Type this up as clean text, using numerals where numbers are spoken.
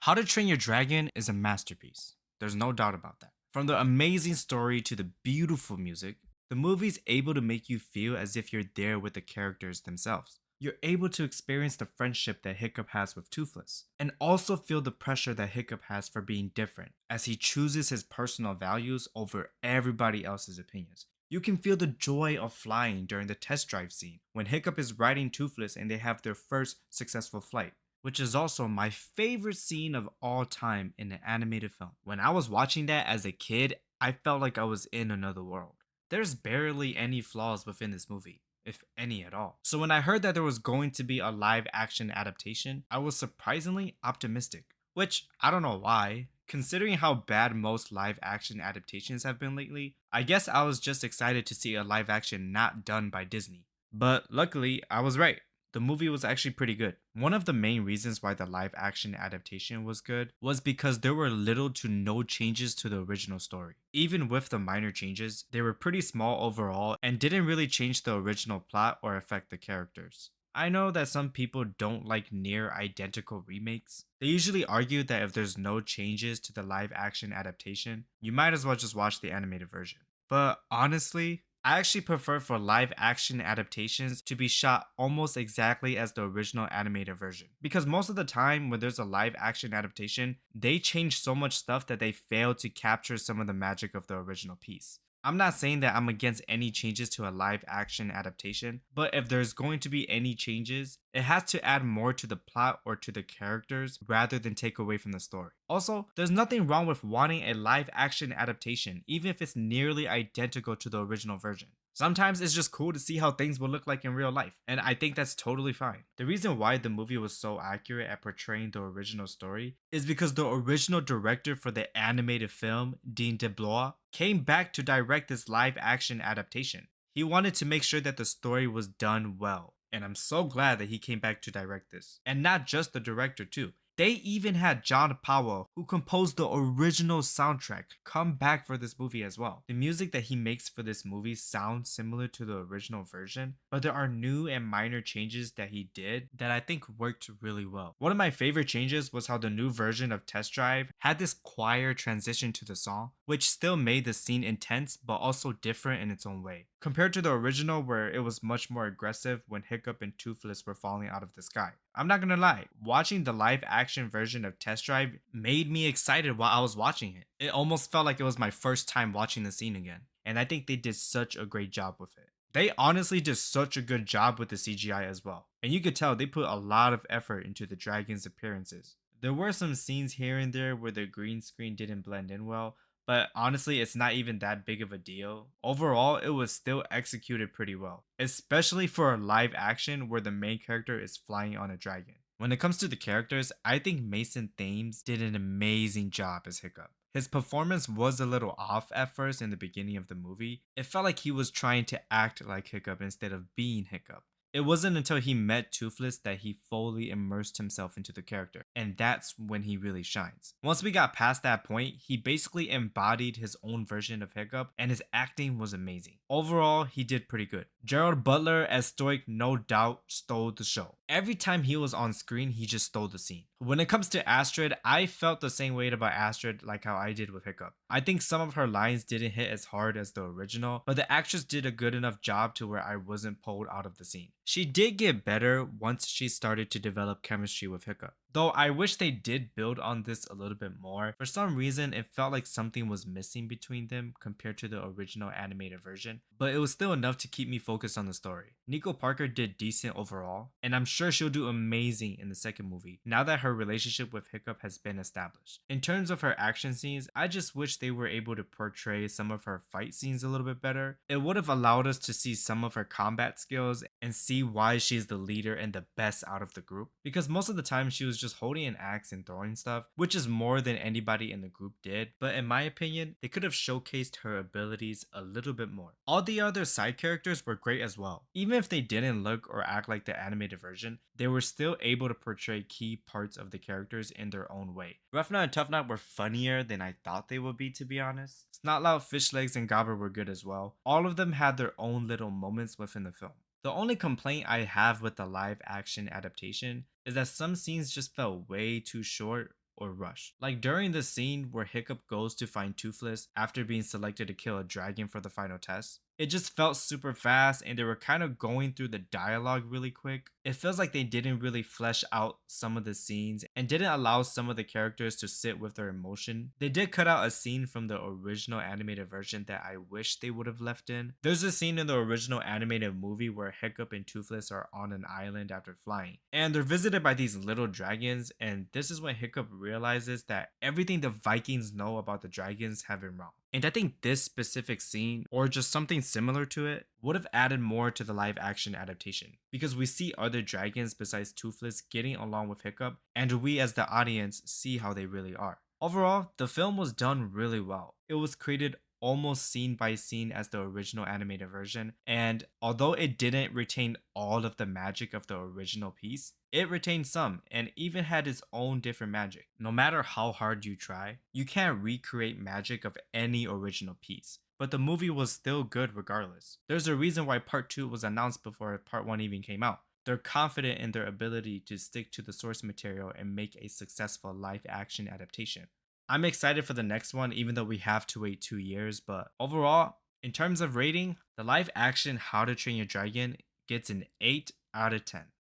How to Train Your Dragon is a masterpiece. There's no doubt about that. From the amazing story to the beautiful music, the movie's able to make you feel as if you're there with the characters themselves. You're able to experience the friendship that Hiccup has with Toothless, and also feel the pressure that Hiccup has for being different, as he chooses his personal values over everybody else's opinions. You can feel the joy of flying during the test drive scene when Hiccup is riding Toothless and they have their first successful flight, which is also my favorite scene of all time in an animated film. When I was watching that as a kid, I felt like I was in another world. There's barely any flaws within this movie, if any at all. So when I heard that there was going to be a live action adaptation, I was surprisingly optimistic, which I don't know why. Considering how bad most live action adaptations have been lately, I guess I was just excited to see a live action not done by Disney. But luckily, I was right. The movie was actually pretty good. One of the main reasons why the live action adaptation was good was because there were little to no changes to the original story. Even with the minor changes, they were pretty small overall and didn't really change the original plot or affect the characters. I know that some people don't like near identical remakes. They usually argue that if there's no changes to the live action adaptation, you might as well just watch the animated version. But honestly, I actually prefer for live action adaptations to be shot almost exactly as the original animated version. Because most of the time, when there's a live action adaptation, they change so much stuff that they fail to capture some of the magic of the original piece. I'm not saying that I'm against any changes to a live action adaptation, but if there's going to be any changes, it has to add more to the plot or to the characters rather than take away from the story. Also, there's nothing wrong with wanting a live action adaptation, even if it's nearly identical to the original version. Sometimes it's just cool to see how things will look like in real life, and I think that's totally fine. The reason why the movie was so accurate at portraying the original story is because the original director for the animated film, Dean DeBlois, came back to direct this live action adaptation. He wanted to make sure that the story was done well, and I'm so glad that he came back to direct this. And not just the director, too. They even had John Powell, who composed the original soundtrack, come back for this movie as well. The music that he makes for this movie sounds similar to the original version, but there are new and minor changes that he did that I think worked really well. One of my favorite changes was how the new version of Test Drive had this choir transition to the song, which still made the scene intense but also different in its own way. Compared to the original, where it was much more aggressive when Hiccup and Toothless were falling out of the sky. I'm not gonna lie, watching the live action version of Test Drive made me excited while I was watching it. It almost felt like it was my first time watching the scene again, and I think they did such a great job with it. They honestly did such a good job with the CGI as well, and you could tell they put a lot of effort into the dragon's appearances. There were some scenes here and there where the green screen didn't blend in well, but honestly, it's not even that big of a deal. Overall, it was still executed pretty well, especially for a live action where the main character is flying on a dragon. When it comes to the characters, I think Mason Thames did an amazing job as Hiccup. His performance was a little off at first in the beginning of the movie. It felt like he was trying to act like Hiccup instead of being Hiccup. It wasn't until he met Toothless that he fully immersed himself into the character, and that's when he really shines. Once we got past that point, he basically embodied his own version of Hiccup, and his acting was amazing. Overall, he did pretty good. Gerald Butler as Stoic no doubt stole the show. Every time he was on screen, he just stole the scene. When it comes to Astrid, I felt the same way about Astrid like how I did with Hiccup. I think some of her lines didn't hit as hard as the original, but the actress did a good enough job to where I wasn't pulled out of the scene. She did get better once she started to develop chemistry with Hiccup. Though I wish they did build on this a little bit more. For some reason, it felt like something was missing between them compared to the original animated version, but it was still enough to keep me focused on the story. Nico Parker did decent overall, and I'm sure she'll do amazing in the second movie now that her relationship with Hiccup has been established. In terms of her action scenes, I just wish they were able to portray some of her fight scenes a little bit better. It would have allowed us to see some of her combat skills and see why she's the leader and the best out of the group, because most of the time she was just holding an axe and throwing stuff, which is more than anybody in the group did, but in my opinion, they could have showcased her abilities a little bit more. All the other side characters were great as well. Even if they didn't look or act like the animated version, they were still able to portray key parts of the characters in their own way. Roughnut and Toughnut were funnier than I thought they would be, to be honest. Snotlout, Fishlegs, and Gobber were good as well. All of them had their own little moments within the film. The only complaint I have with the live action adaptation is that some scenes just felt way too short or rushed. Like during the scene where Hiccup goes to find Toothless after being selected to kill a dragon for the final test. It just felt super fast and they were kind of going through the dialogue really quick. It feels like they didn't really flesh out some of the scenes and didn't allow some of the characters to sit with their emotion. They did cut out a scene from the original animated version that I wish they would have left in. There's a scene in the original animated movie where Hiccup and Toothless are on an island after flying, and they're visited by these little dragons, and this is when Hiccup realizes that everything the Vikings know about the dragons have been wrong. And I think this specific scene, or just something similar to it, would have added more to the live action adaptation. Because we see other dragons besides Toothless getting along with Hiccup, and we as the audience see how they really are. Overall, the film was done really well. It was created almost scene by scene as the original animated version, and although it didn't retain all of the magic of the original piece, it retained some and even had its own different magic. No matter how hard you try, you can't recreate magic of any original piece. But the movie was still good regardless. There's a reason why part 2 was announced before part 1 even came out. They're confident in their ability to stick to the source material and make a successful live action adaptation. I'm excited for the next one, even though we have to wait 2 years. But overall, in terms of rating, the live action How to Train Your Dragon gets an 8 out of 10.